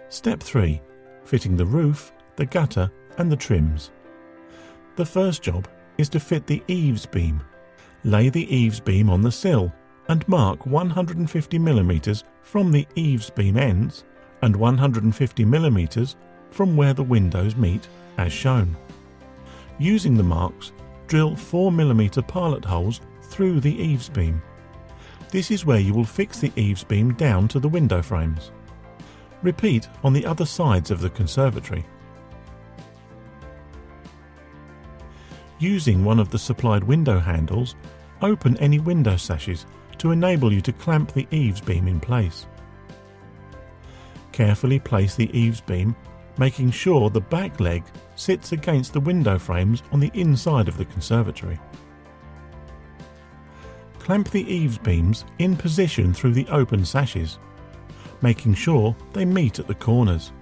Step 3. Fitting the roof, the gutter and the trims. The first job is to fit the eaves beam. Lay the eaves beam on the sill and mark 150 mm from the eaves beam ends and 150 mm from where the windows meet as shown. Using the marks, drill 4 mm pilot holes through the eaves beam. This is where you will fix the eaves beam down to the window frames. Repeat on the other sides of the conservatory. Using one of the supplied window handles, open any window sashes to enable you to clamp the eaves beam in place. Carefully place the eaves beam, making sure the back leg sits against the window frames on the inside of the conservatory. Clamp the eaves beams in position through the open sashes, making sure they meet at the corners.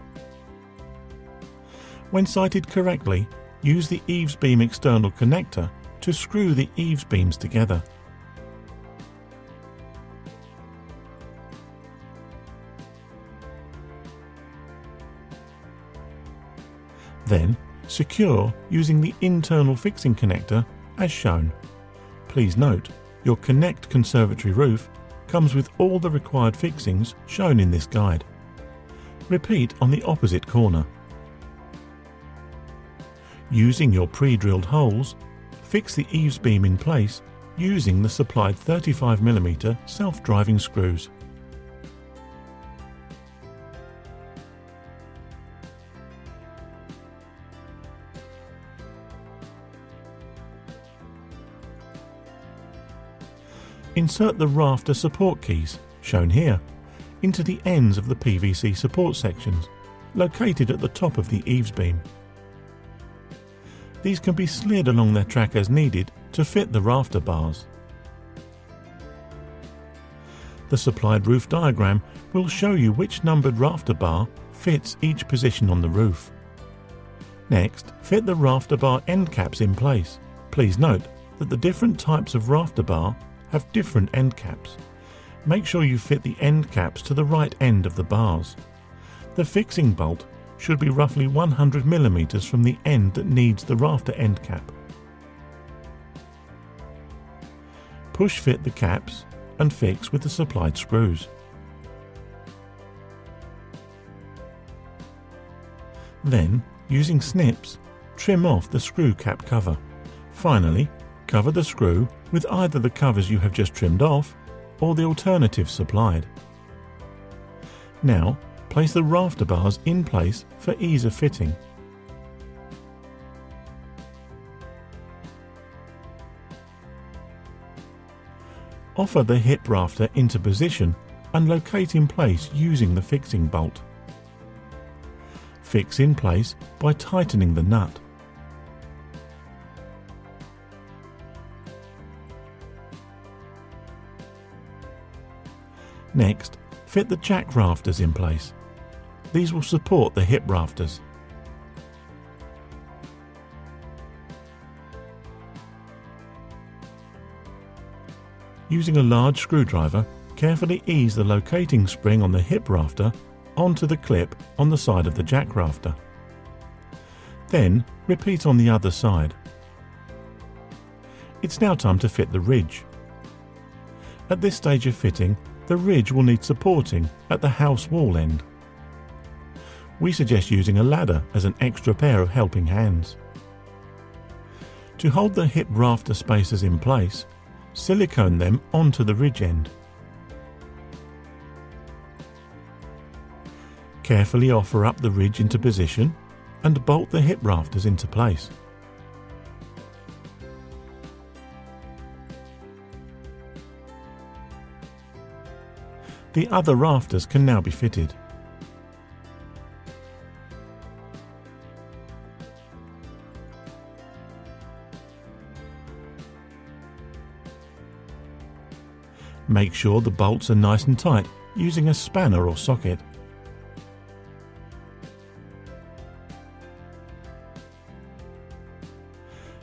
When sighted correctly, use the eaves beam external connector to screw the eaves beams together. Then, secure using the internal fixing connector as shown. Please note, your Konnect conservatory roof comes with all the required fixings shown in this guide. Repeat on the opposite corner. Using your pre-drilled holes, fix the eaves beam in place using the supplied 35 mm self-driving screws. Insert the rafter support keys, shown here, into the ends of the PVC support sections, located at the top of the eaves beam. These can be slid along their track as needed to fit the rafter bars. The supplied roof diagram will show you which numbered rafter bar fits each position on the roof. Next, fit the rafter bar end caps in place. Please note that the different types of rafter bar have different end caps. Make sure you fit the end caps to the right end of the bars. The fixing bolt should be roughly 100 mm from the end that needs the rafter end cap. Push fit the caps and fix with the supplied screws. Then, using snips, trim off the screw cap cover. Finally, cover the screw with either the covers you have just trimmed off or the alternative supplied. Now, place the rafter bars in place for ease of fitting. Offer the hip rafter into position and locate in place using the fixing bolt. Fix in place by tightening the nut. Next, fit the jack rafters in place. These will support the hip rafters. Using a large screwdriver, carefully ease the locating spring on the hip rafter onto the clip on the side of the jack rafter. Then, repeat on the other side. It's now time to fit the ridge. At this stage of fitting, the ridge will need supporting at the house wall end. We suggest using a ladder as an extra pair of helping hands. To hold the hip rafter spacers in place, silicone them onto the ridge end. Carefully offer up the ridge into position and bolt the hip rafters into place. The other rafters can now be fitted. Make sure the bolts are nice and tight using a spanner or socket.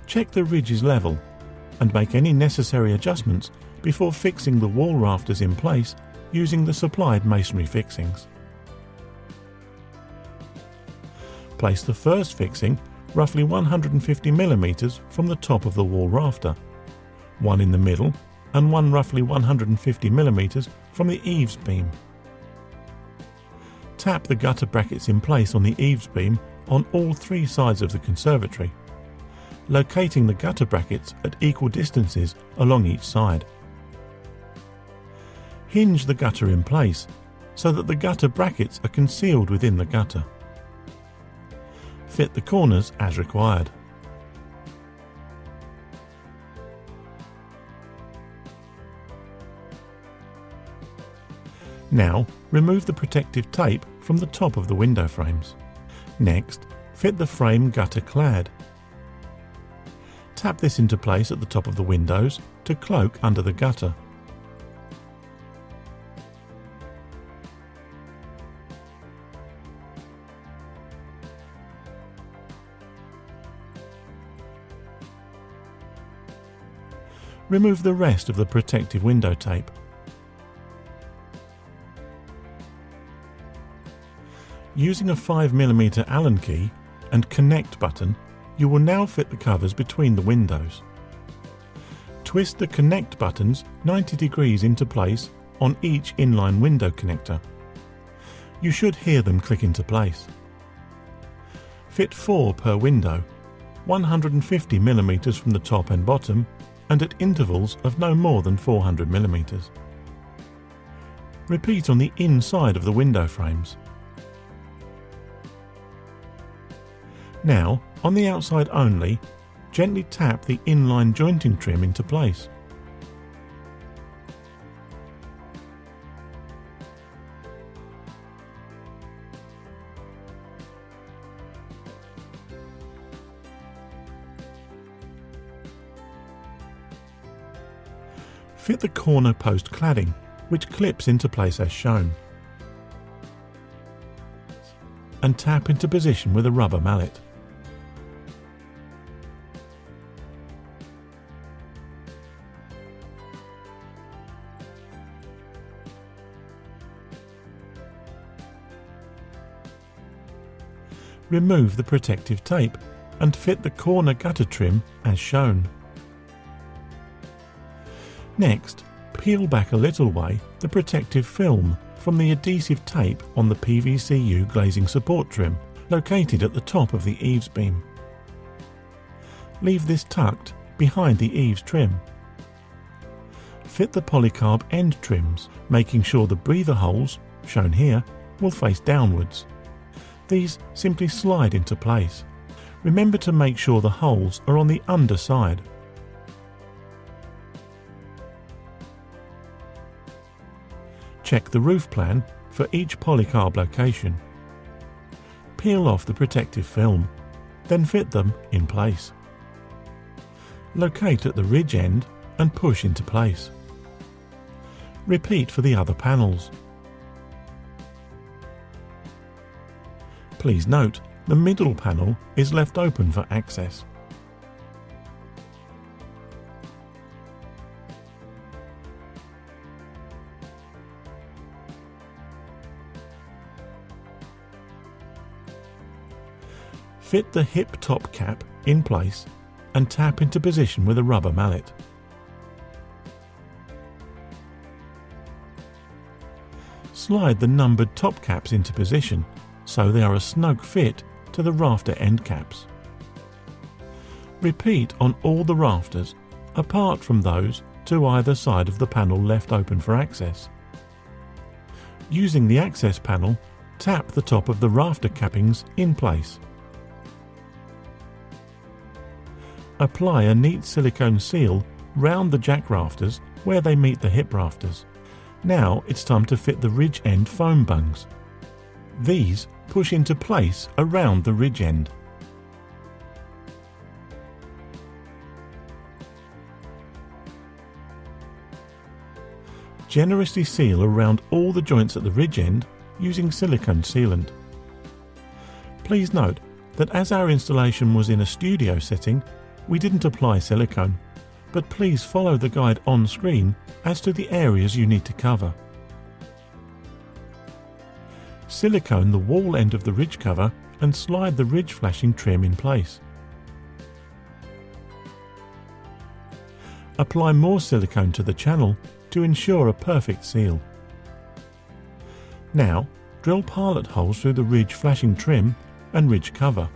Check the ridge is level and make any necessary adjustments before fixing the wall rafters in place using the supplied masonry fixings. Place the first fixing roughly 150mm from the top of the wall rafter, one in the middle and one roughly 150mm from the eaves beam. Tap the gutter brackets in place on the eaves beam on all three sides of the conservatory, locating the gutter brackets at equal distances along each side. Hinge the gutter in place so that the gutter brackets are concealed within the gutter. Fit the corners as required. Now, remove the protective tape from the top of the window frames. Next, fit the frame gutter clad. Tap this into place at the top of the windows to cloak under the gutter. Remove the rest of the protective window tape. Using a 5mm Allen key and Konnect button, you will now fit the covers between the windows. Twist the Konnect buttons 90 degrees into place on each inline window connector. You should hear them click into place. Fit 4 per window, 150mm from the top and bottom, and at intervals of no more than 400mm. Repeat on the inside of the window frames. Now, on the outside only, gently tap the inline jointing trim into place. Fit the corner post cladding, which clips into place as shown, and tap into position with a rubber mallet. Remove the protective tape and fit the corner gutter trim as shown. Next, peel back a little way the protective film from the adhesive tape on the PVCU glazing support trim located at the top of the eaves beam. Leave this tucked behind the eaves trim. Fit the polycarb end trims, making sure the breather holes, shown here, will face downwards. These simply slide into place. Remember to make sure the holes are on the underside. Check the roof plan for each polycarb location. Peel off the protective film, then fit them in place. Locate at the ridge end and push into place. Repeat for the other panels. Please note, the middle panel is left open for access. Fit the hip top cap in place and tap into position with a rubber mallet. Slide the numbered top caps into position so they are a snug fit to the rafter end caps. Repeat on all the rafters apart from those to either side of the panel left open for access. Using the access panel, tap the top of the rafter cappings in place. Apply a neat silicone seal round the jack rafters where they meet the hip rafters. Now it's time to fit the ridge end foam bungs. These push into place around the ridge end. Generously seal around all the joints at the ridge end using silicone sealant. Please note that as our installation was in a studio setting, we didn't apply silicone, but please follow the guide on screen as to the areas you need to cover. Silicone the wall end of the ridge cover and slide the ridge flashing trim in place. Apply more silicone to the channel to ensure a perfect seal. Now, drill pilot holes through the ridge flashing trim and ridge cover,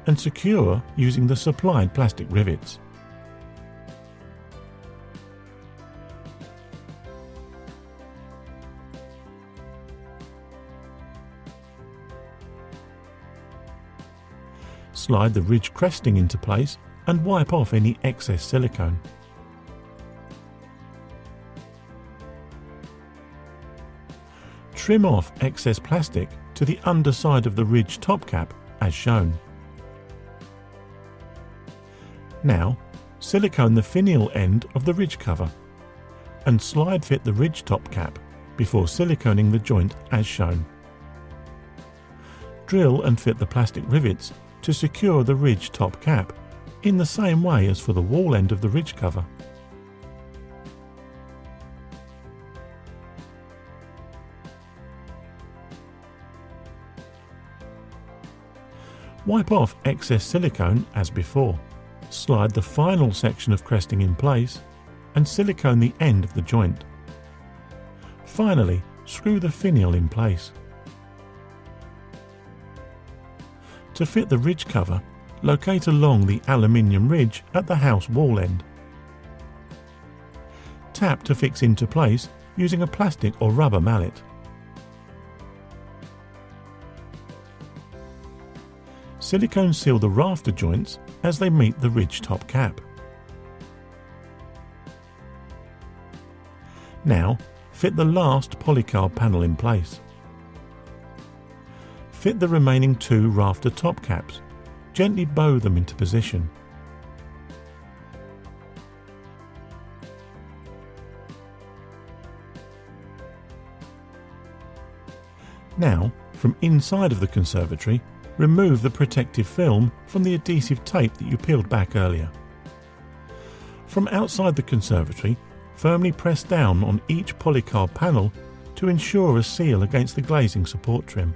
and secure using the supplied plastic rivets. Slide the ridge cresting into place and wipe off any excess silicone. Trim off excess plastic to the underside of the ridge top cap as shown. Now, silicone the finial end of the ridge cover and slide fit the ridge top cap before siliconing the joint as shown. Drill and fit the plastic rivets to secure the ridge top cap in the same way as for the wall end of the ridge cover. Wipe off excess silicone as before. Slide the final section of cresting in place and silicone the end of the joint. Finally, screw the finial in place. To fit the ridge cover, locate along the aluminium ridge at the house wall end. Tap to fix into place using a plastic or rubber mallet. Silicone seal the rafter joints as they meet the ridge top cap. Now, fit the last polycarb panel in place. Fit the remaining 2 rafter top caps. Gently bow them into position. Now, from inside of the conservatory, remove the protective film from the adhesive tape that you peeled back earlier. From outside the conservatory, firmly press down on each polycarb panel to ensure a seal against the glazing support trim.